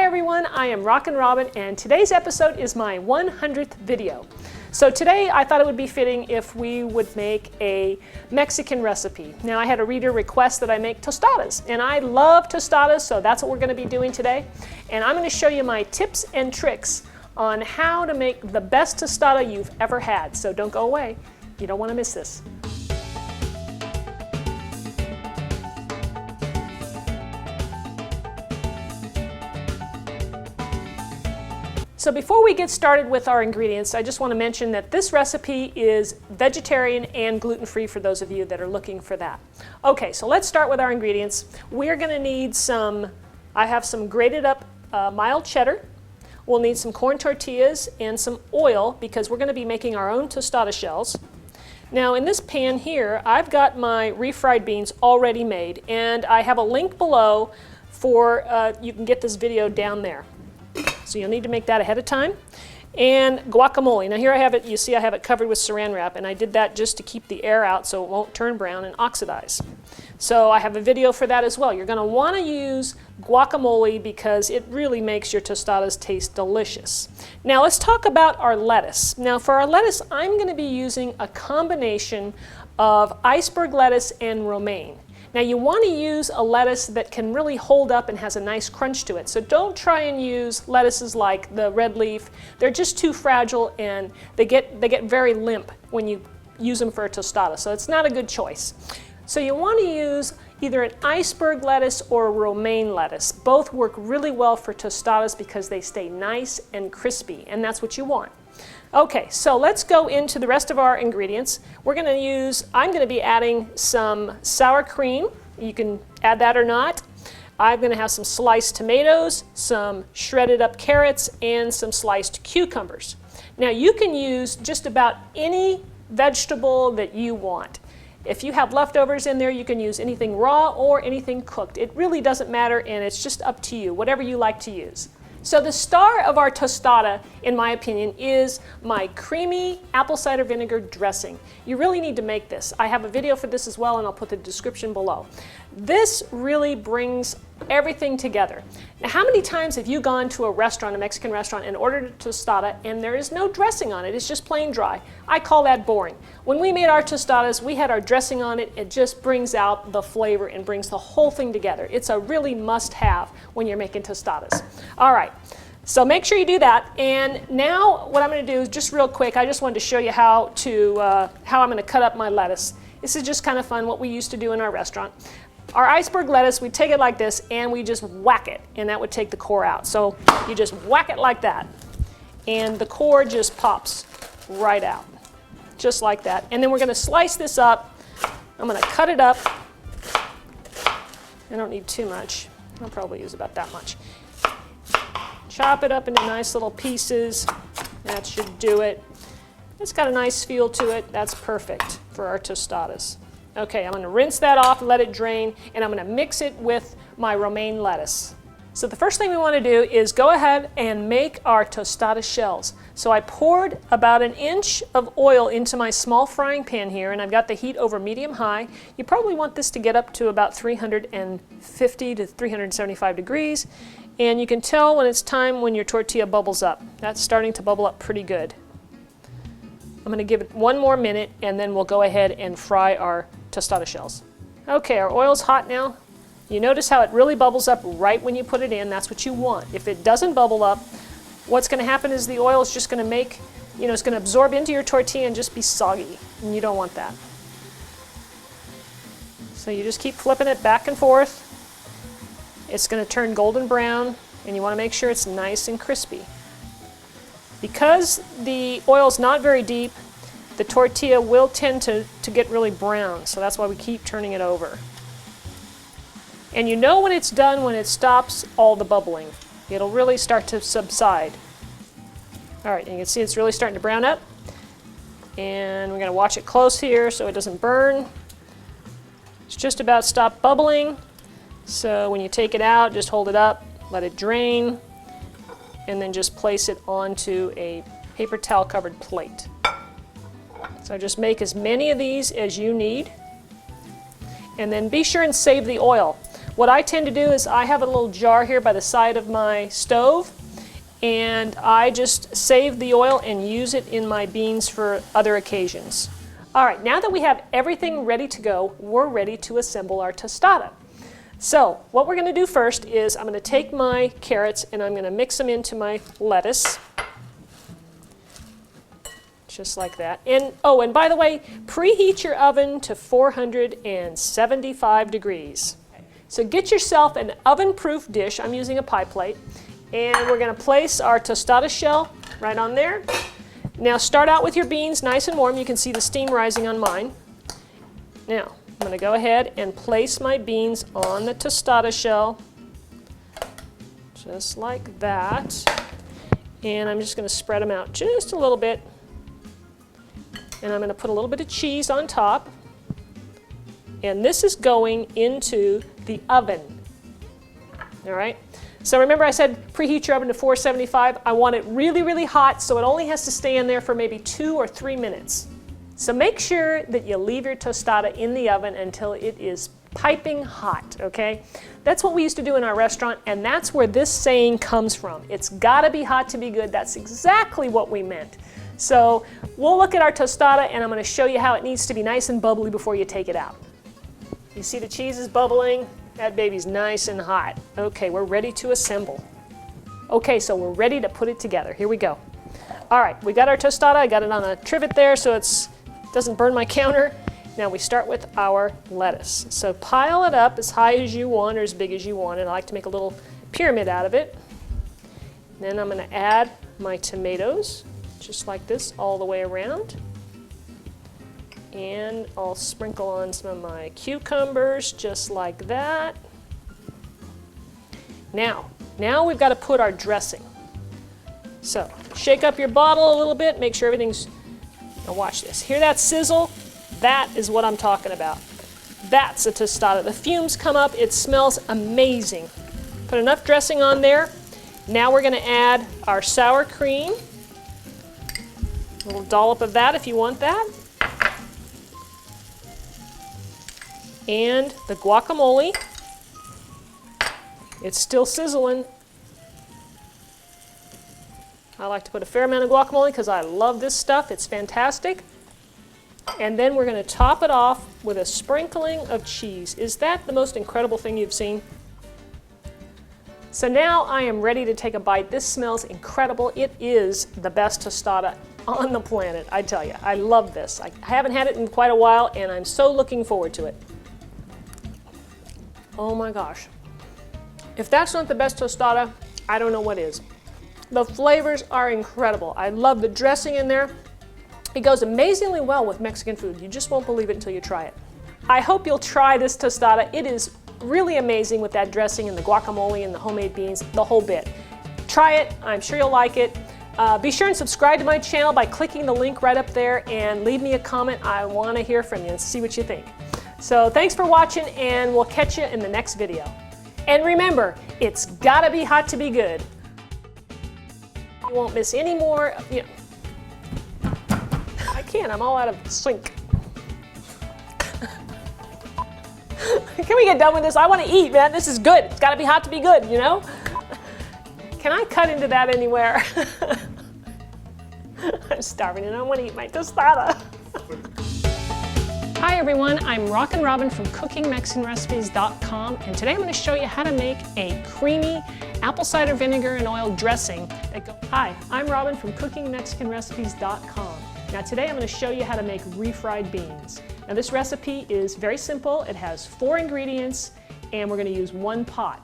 everyone, I am Rockin' Robin, and today's episode is my 100th video. So today I thought it would be fitting if we would make a Mexican recipe. Now I had a reader request that I make tostadas, and I love tostadas, so that's what we're going to be doing today. And I'm going to show you my tips and tricks on how to make the best tostada you've ever had. So don't go away, you don't want to miss this. So before we get started with our ingredients, I just want to mention that this recipe is vegetarian and gluten-free for those of you that are looking for that. Okay, so let's start with our ingredients. We're going to need I have some grated up mild cheddar. We'll need some corn tortillas and some oil because we're going to be making our own tostada shells. Now in this pan here, I've got my refried beans already made, and I have a link below for, you can get this video down there. So you'll need to make that ahead of time. And guacamole. Now here I have it, you see I have it covered with saran wrap, and I did that just to keep the air out so it won't turn brown and oxidize. So I have a video for that as well. You're going to want to use guacamole because it really makes your tostadas taste delicious. Now let's talk about our lettuce. Now for our lettuce, I'm going to be using a combination of iceberg lettuce and romaine. Now you want to use a lettuce that can really hold up and has a nice crunch to it. So don't try and use lettuces like the red leaf. They're just too fragile and they get very limp when you use them for a tostada. So it's not a good choice. So you want to use either an iceberg lettuce or a romaine lettuce. Both work really well for tostadas because they stay nice and crispy, and that's what you want. Okay, so let's go into the rest of our ingredients. I'm going to be adding some sour cream. You can add that or not. I'm going to have some sliced tomatoes, some shredded up carrots, and some sliced cucumbers. Now you can use just about any vegetable that you want. If you have leftovers in there, you can use anything raw or anything cooked. It really doesn't matter, and it's just up to you, whatever you like to use. So the star of our tostada, in my opinion, is my creamy apple cider vinegar dressing. You really need to make this. I have a video for this as well, and I'll put the description below. This really brings everything together. Now, how many times have you gone to a restaurant, a Mexican restaurant, and ordered a tostada and there is no dressing on it? It's just plain dry. I call that boring. When we made our tostadas, we had our dressing on it. It just brings out the flavor and brings the whole thing together. It's a really must-have when you're making tostadas. All right, so make sure you do that. And now what I'm going to do is just real quick, I just wanted to show you how I'm going to cut up my lettuce. This is just kind of fun, what we used to do in our restaurant. Our iceberg lettuce, we take it like this and we just whack it, and that would take the core out. So you just whack it like that, and the core just pops right out, just like that. And then we're going to slice this up. I'm going to cut it up. I don't need too much. I'll probably use about that much. Chop it up into nice little pieces. That should do it. It's got a nice feel to it. That's perfect for our tostadas. Okay, I'm going to rinse that off, let it drain, and I'm going to mix it with my romaine lettuce. So the first thing we want to do is go ahead and make our tostada shells. So I poured about 1 inch of oil into my small frying pan here, and I've got the heat over medium-high. You probably want this to get up to about 350 to 375 degrees, and you can tell when it's time when your tortilla bubbles up. That's starting to bubble up pretty good. I'm going to give it 1 more minute, and then we'll go ahead and fry our tostada shells. Okay, our oil's hot now. You notice how it really bubbles up right when you put it in. That's what you want. If it doesn't bubble up, what's going to happen is the oil is just going to make, it's going to absorb into your tortilla and just be soggy, and you don't want that. So you just keep flipping it back and forth. It's going to turn golden brown, and you want to make sure it's nice and crispy. Because the oil's not very deep, the tortilla will tend to get really brown, so that's why we keep turning it over. And you know when it's done when it stops all the bubbling. It'll really start to subside. All right, and you can see it's really starting to brown up. And we're going to watch it close here so it doesn't burn. It's just about stopped bubbling. So when you take it out, just hold it up, let it drain, and then just place it onto a paper towel covered plate. So just make as many of these as you need, and then be sure and save the oil. What I tend to do is I have a little jar here by the side of my stove, and I just save the oil and use it in my beans for other occasions. All right, now that we have everything ready to go, we're ready to assemble our tostada. So what we're going to do first is I'm going to take my carrots and I'm going to mix them into my lettuce. Just like that. And oh, and by the way, preheat your oven to 475 degrees. So get yourself an oven-proof dish. I'm using a pie plate. And we're going to place our tostada shell right on there. Now start out with your beans nice and warm. You can see the steam rising on mine. Now I'm going to go ahead and place my beans on the tostada shell. Just like that. And I'm just going to spread them out just a little bit. And I'm going to put a little bit of cheese on top. And this is going into the oven. All right? So remember I said preheat your oven to 475. I want it really, really hot, so it only has to stay in there for maybe 2 or 3 minutes. So make sure that you leave your tostada in the oven until it is piping hot, okay? That's what we used to do in our restaurant, and that's where this saying comes from. It's gotta be hot to be good. That's exactly what we meant. So we'll look at our tostada, and I'm gonna show you how it needs to be nice and bubbly before you take it out. You see the cheese is bubbling? That baby's nice and hot. Okay, we're ready to assemble. Okay, so we're ready to put it together. Here we go. All right, we got our tostada. I got it on a trivet there so it doesn't burn my counter. Now we start with our lettuce. So pile it up as high as you want or as big as you want, and I like to make a little pyramid out of it. Then I'm going to add my tomatoes, just like this, all the way around. And I'll sprinkle on some of my cucumbers, just like that. Now we've got to put our dressing. So shake up your bottle a little bit, make sure everything's, now watch this. Hear that sizzle? That is what I'm talking about. That's a tostada. The fumes come up, it smells amazing. Put enough dressing on there. Now we're going to add our sour cream. A little dollop of that if you want that. And the guacamole. It's still sizzling. I like to put a fair amount of guacamole because I love this stuff. It's fantastic. And then we're going to top it off with a sprinkling of cheese. Is that the most incredible thing you've seen? So now I am ready to take a bite. This smells incredible. It is the best tostada on the planet, I tell you. I love this. I haven't had it in quite a while, and I'm so looking forward to it. Oh my gosh. If that's not the best tostada, I don't know what is. The flavors are incredible. I love the dressing in there. It goes amazingly well with Mexican food. You just won't believe it until you try it. I hope you'll try this tostada. It is really amazing with that dressing and the guacamole and the homemade beans, the whole bit. Try it. I'm sure you'll like it. Be sure and subscribe to my channel by clicking the link right up there and leave me a comment. I want to hear from you and see what you think. So thanks for watching, and we'll catch you in the next video. And remember, it's gotta be hot to be good. You won't miss any more. You know, I can't, I'm all out of sync. Can we get done with this? I want to eat, man. This is good. It's gotta be hot to be good, you know? Can I cut into that anywhere? I'm starving and I want to eat my tostada. Hi everyone, I'm Rockin' Robin from CookingMexicanRecipes.com, and today I'm going to show you how to make a creamy apple cider vinegar and oil dressing. Hi, I'm Robin from CookingMexicanRecipes.com. Now today I'm going to show you how to make refried beans. Now this recipe is very simple. It has 4 ingredients and we're going to use 1 pot.